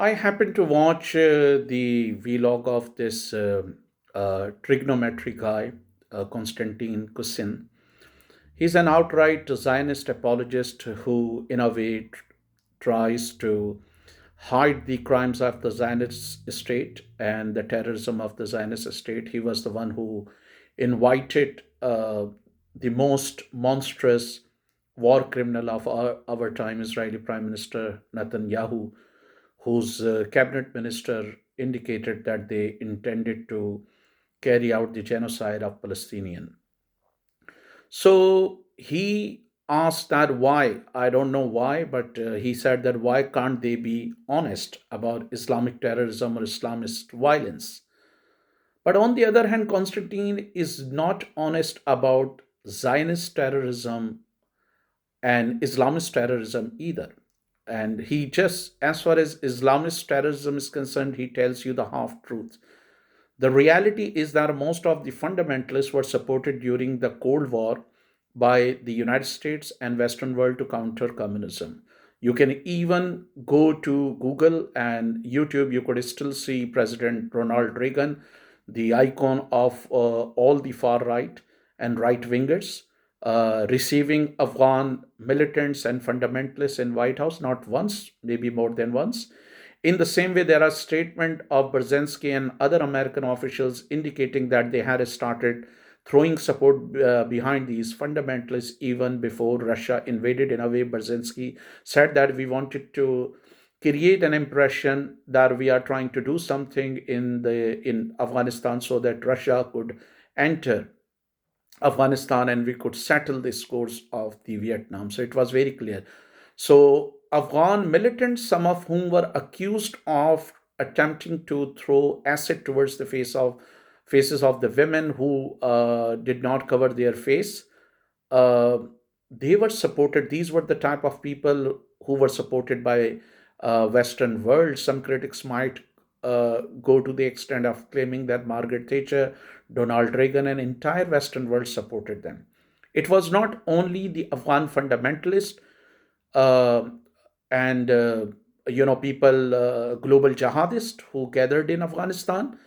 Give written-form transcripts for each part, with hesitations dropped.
I happened to watch the vlog of this trigonometry guy, Konstantine Kisin. He's an outright Zionist apologist who, in a way, tries to hide the crimes of the Zionist state and the terrorism of the Zionist state. He was the one who invited the most monstrous war criminal of our time, Israeli Prime Minister Netanyahu, whose cabinet minister indicated that they intended to carry out the genocide of Palestinian. So he asked that why, I don't know why, but he said that why can't they be honest about Islamic terrorism or Islamist violence? But on the other hand, Constantine is not honest about Zionist terrorism and Islamist terrorism either. And he just, as far as Islamist terrorism is concerned, he tells you the half truth. The reality is that most of the fundamentalists were supported during the Cold War by the United States and Western world to counter communism. You can even go to Google and YouTube, you could still see President Ronald Reagan, the icon of all the far right and right wingers, receiving Afghan militants and fundamentalists in White House not once, maybe more than once. In the same way, there are statements of Brzezinski and other American officials indicating that they had started throwing support behind these fundamentalists even before Russia invaded. In a way, Brzezinski said that we wanted to create an impression that we are trying to do something in Afghanistan so that Russia could enter Afghanistan and we could settle the scores of the Vietnam. So it was very clear. So Afghan militants, some of whom were accused of attempting to throw acid towards the faces of the women who did not cover their face, uh, they were supported. These were the type of people who were supported by Western world. Some critics might go to the extent of claiming that Margaret Thatcher, Donald Reagan, and entire Western world supported them. It was not only the Afghan fundamentalists uh, and people, global jihadists who gathered in Afghanistan,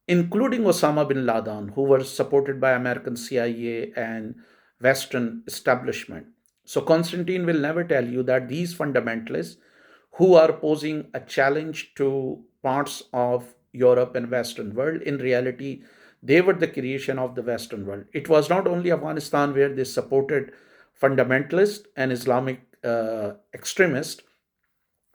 including Osama bin Laden, who were supported by American CIA and Western establishment. So Constantine will never tell you that these fundamentalists who are posing a challenge to parts of Europe and Western world, in reality, they were the creation of the Western world. It was not only Afghanistan where they supported fundamentalists and Islamic extremists,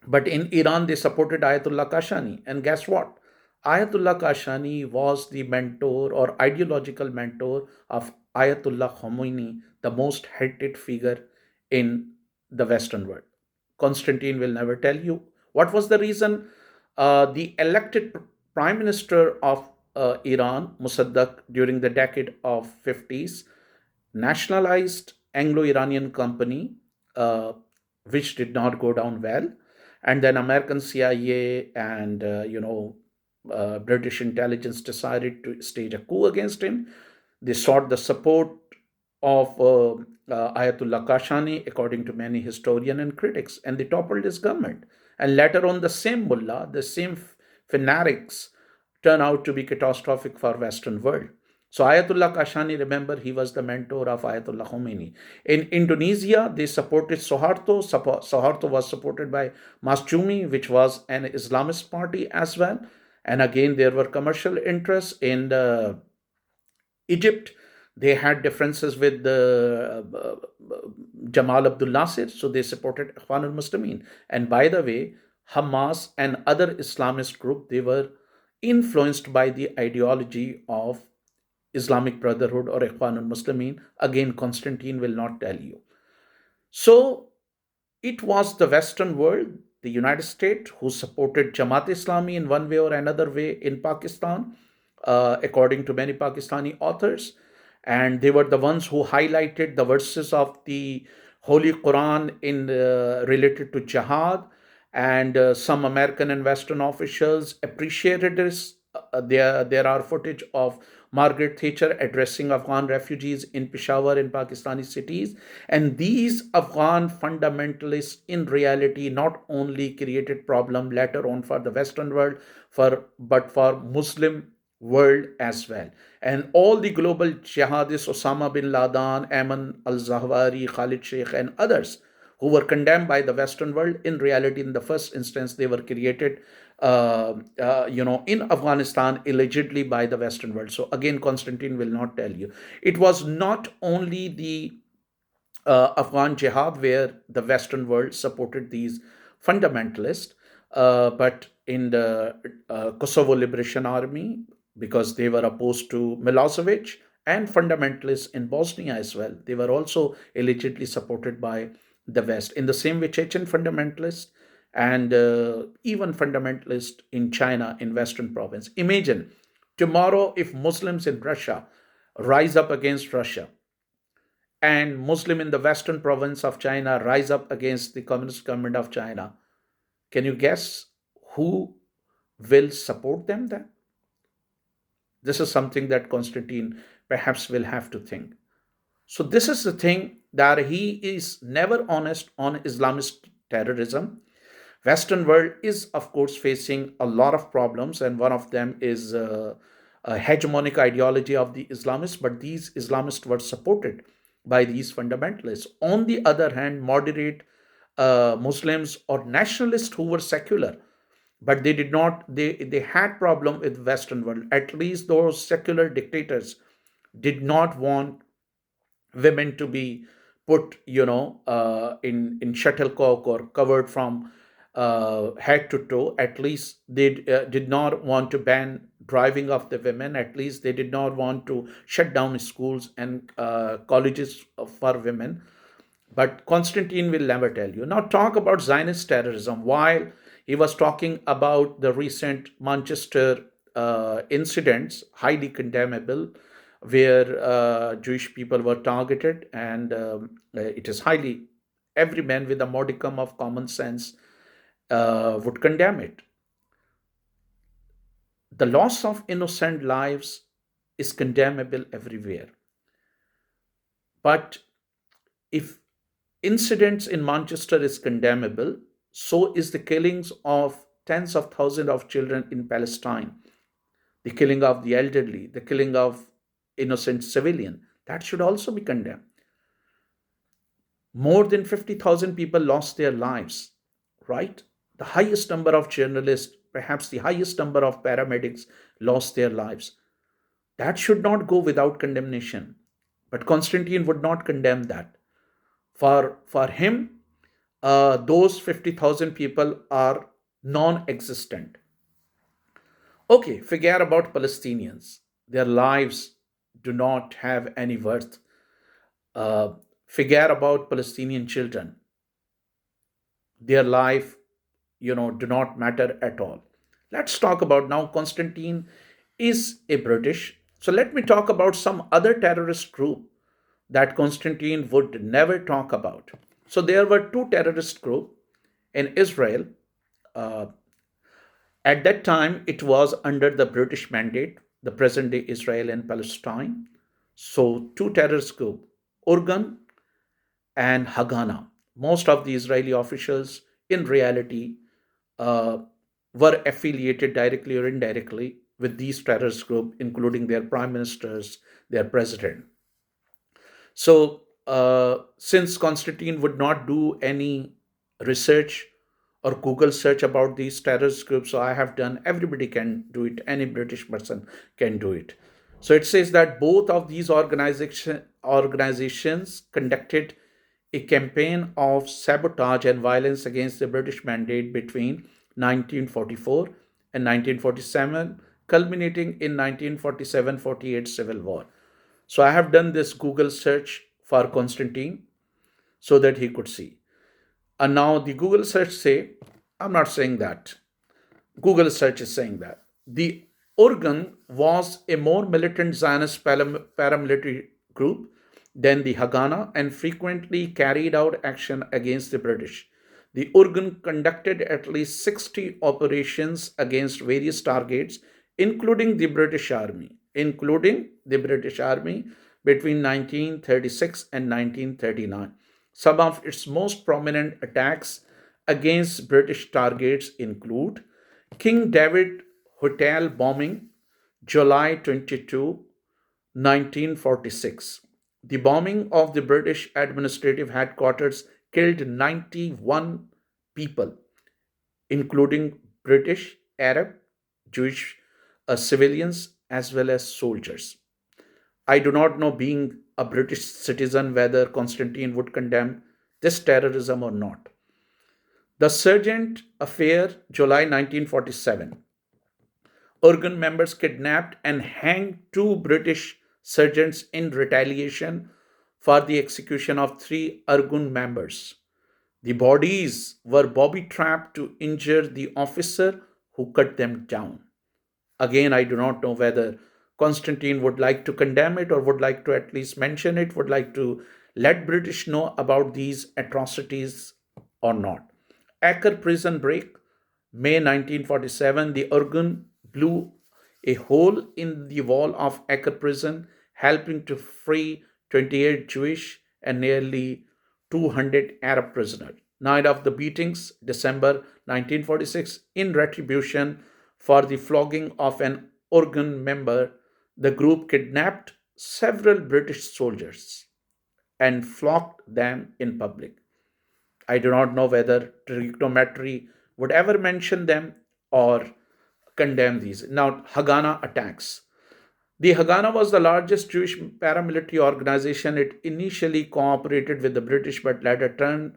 but in Iran, they supported Ayatollah Kashani. And guess what? Ayatollah Kashani was the mentor or ideological mentor of Ayatollah Khomeini, the most hated figure in the Western world. Constantine will never tell you what was the reason. The elected prime minister of Iran, Mossadegh, during the decade of 50s, nationalized Anglo-Iranian company, uh, which did not go down well, and then American CIA and British intelligence decided to stage a coup against him. They sought the support of Ayatollah Kashani, according to many historians and critics, and they toppled his government. And later on, the same mullah, the same fanatics, turn out to be catastrophic for Western world. So Ayatollah Kashani, remember, he was the mentor of Ayatollah Khomeini. In Indonesia, they supported Suharto. Suharto was supported by Masjumi, which was an Islamist party as well. And again, there were commercial interests in Egypt. They had differences with the Jamal Abdul Nasser, so they supported Ikhwan al-Muslimin. And by the way, Hamas and other Islamist group, they were influenced by the ideology of Islamic Brotherhood or Ikhwan al-Muslimin. Again, Constantine will not tell you. So it was the Western world, the United States, who supported Jamaat Islami in one way or another way in Pakistan, according to many Pakistani authors. And they were the ones who highlighted the verses of the Holy Quran in related to jihad. And some American and Western officials appreciated this There are footage of Margaret Thatcher addressing Afghan refugees in Peshawar in Pakistani cities. And these Afghan fundamentalists in reality not only created problem later on for the Western world, but for Muslim world as well. And all the global jihadists, Osama bin Laden, Ayman al-Zawahiri, Khalid Sheikh, and others who were condemned by the Western world, in reality, in the first instance, they were created, in Afghanistan allegedly by the Western world. So again, Constantine will not tell you. It was not only the Afghan jihad where the Western world supported these fundamentalists, but in the Kosovo Liberation Army, because they were opposed to Milosevic, and fundamentalists in Bosnia as well. They were also allegedly supported by the West. In the same way, Chechen fundamentalists and even fundamentalists in China, in Western province. Imagine tomorrow if Muslims in Russia rise up against Russia, and Muslim in the Western province of China rise up against the Communist government of China. Can you guess who will support them then? This is something that Constantine perhaps will have to think. So this is the thing, that he is never honest on Islamist terrorism. Western world is, of course, facing a lot of problems, and one of them is a hegemonic ideology of the Islamists, but these Islamists were supported by these fundamentalists. On the other hand, moderate Muslims or nationalists who were secular, but they did not, they had problem with Western world. At least those secular dictators did not want women to be put, in shuttlecock or covered from head to toe. At least they did not want to ban driving of the women. At least they did not want to shut down schools and colleges for women. But Constantine will never tell you. Now, talk about Zionist terrorism. While he was talking about the recent Manchester incidents, highly condemnable, where Jewish people were targeted, and it is highly, every man with a modicum of common sense would condemn it. The loss of innocent lives is condemnable everywhere. But if incidents in Manchester is condemnable, so is the killings of tens of thousands of children in Palestine, the killing of the elderly, the killing of innocent civilian. That should also be condemned. More than 50,000 people lost their lives, right? The highest number of journalists, perhaps the highest number of paramedics lost their lives. That should not go without condemnation. But Constantine would not condemn that. For him, those 50,000 people are non existent. Okay, forget about Palestinians. Their lives do not have any worth. Uh, Forget about Palestinian children. Their life, do not matter at all. Let's talk about now. Constantine is a British. So let me talk about some other terrorist group that Constantine would never talk about. So there were two terrorist groups in Israel. Uh, at that time, it was under the British mandate, the present day Israel and Palestine. So two terrorist groups, Urgan and Haganah. Most of the Israeli officials, in reality, uh, were affiliated directly or indirectly with these terrorist groups, including their prime ministers, their president. So, since Constantine would not do any research or Google search about these terrorist groups, so I have done, everybody can do it, any British person can do it. So, it says that both of these organizations conducted a campaign of sabotage and violence against the British mandate between 1944 and 1947, culminating in 1947-48 civil war. So I have done this Google search for Constantine so that he could see. And now the Google search say, I'm not saying that. Google search is saying that. The Organ was a more militant Zionist paramilitary group than the Haganah and frequently carried out action against the British. The Organ conducted at least 60 operations against various targets including the British Army between 1936 and 1939. Some of its most prominent attacks against British targets include King David Hotel bombing, July 22, 1946. The bombing of the British administrative headquarters killed 91 people, including British, Arab, Jewish civilians, as well as soldiers. I do not know, being a British citizen, whether Constantine would condemn this terrorism or not. The Sergeant Affair, July 1947. Organ members kidnapped and hanged two British sergeants in retaliation for the execution of three Argun members. The bodies were booby trapped to injure the officer who cut them down. Again, I do not know whether Constantine would like to condemn it or would like to at least mention it, would like to let British know about these atrocities or not. Acre prison break, May 1947, the Urgun blew a hole in the wall of Acre prison, helping to free 28 Jewish and nearly 200 Arab prisoners. Night of the beatings, December 1946, in retribution for the flogging of an Organ member, the group kidnapped several British soldiers and flogged them in public. I do not know whether trignometry would ever mention them or condemn these. Now, Haganah attacks. The Haganah was the largest Jewish paramilitary organization. It initially cooperated with the British but later turned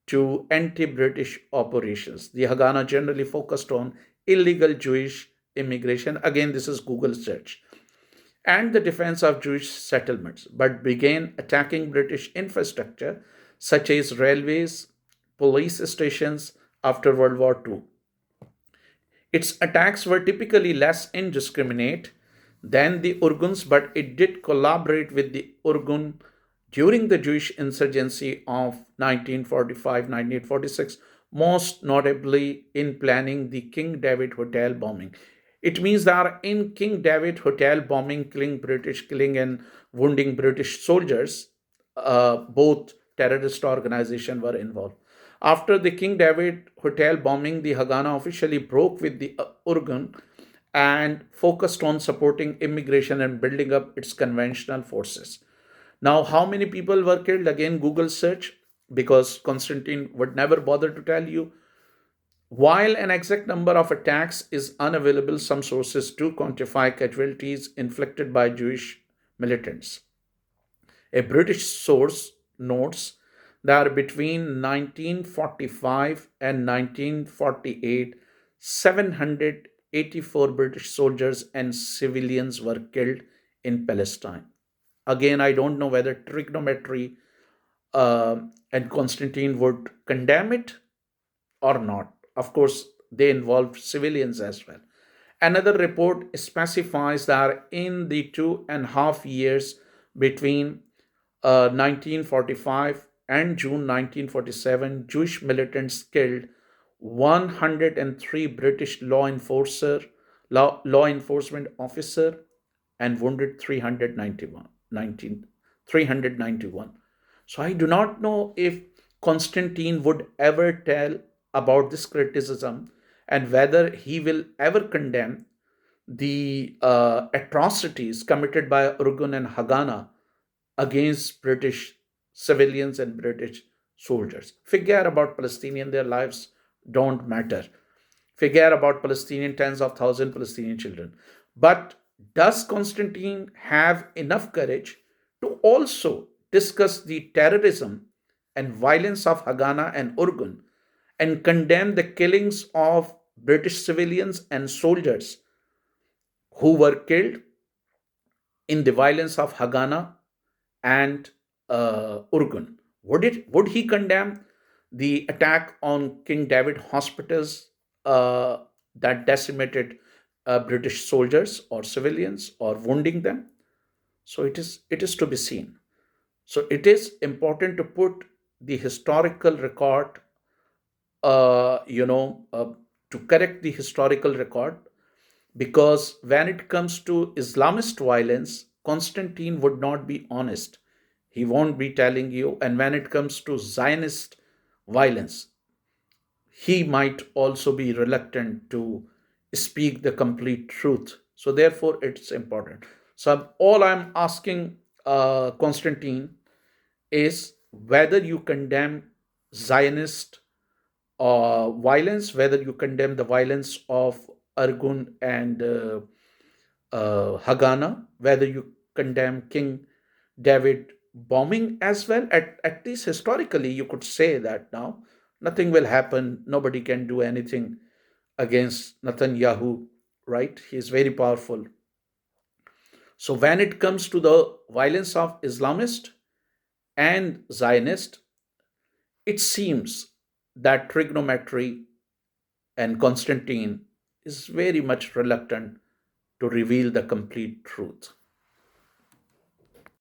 to anti British operations. The Haganah generally focused on illegal Jewish immigration. Again, this is Google search. And the defense of Jewish settlements, but began attacking British infrastructure such as railways, police stations after World War II. Its attacks were typically less indiscriminate than the Urguns, but it did collaborate with the Urgun during the Jewish insurgency of 1945 1946, most notably in planning the King David Hotel bombing. It means that in King David Hotel bombing, killing and wounding British soldiers, both terrorist organizations were involved. After the King David Hotel bombing, the Haganah officially broke with the Urgun and focused on supporting immigration and building up its conventional forces. Now, how many people were killed? Again, Google search, because Constantine would never bother to tell you. While an exact number of attacks is unavailable, some sources do quantify casualties inflicted by Jewish militants. A British source notes that between 1945 and 1948, 784 British soldiers and civilians were killed in Palestine. Again, I don't know whether trigonometry and Constantine would condemn it or not. Of course, they involved civilians as well. Another report specifies that in the 2.5 years between 1945 and June 1947, Jewish militants killed 103 British law enforcement officer and wounded 391. So I do not know if Constantine would ever tell about this criticism and whether he will ever condemn the atrocities committed by Urgun and Haganah against British civilians and British soldiers. Forget about Palestinian, their lives don't matter. Forget about Palestinian, tens of thousands Palestinian children. But does Constantine have enough courage to also discuss the terrorism and violence of Haganah and Urgun and condemn the killings of British civilians and soldiers who were killed in the violence of Haganah and Urgun? Would he condemn the attack on King David hospitals that decimated British soldiers or civilians or wounding them? So it is to be seen. So it is important to put the historical record, uh, you know, uh, to correct the historical record, because when it comes to Islamist violence, Constantine would not be honest. He won't be telling you. And when it comes to Zionist violence, he might also be reluctant to speak the complete truth. So, therefore, it's important. So, all I'm asking Constantine is whether you condemn Zionist violence, whether you condemn the violence of Argun and Haganah, whether you condemn King David bombing as well. At least historically, you could say that now nothing will happen, nobody can do anything against Netanyahu, right? He is very powerful. So, when it comes to the violence of Islamist and Zionist, it seems that trigonometry and Constantine is very much reluctant to reveal the complete truth.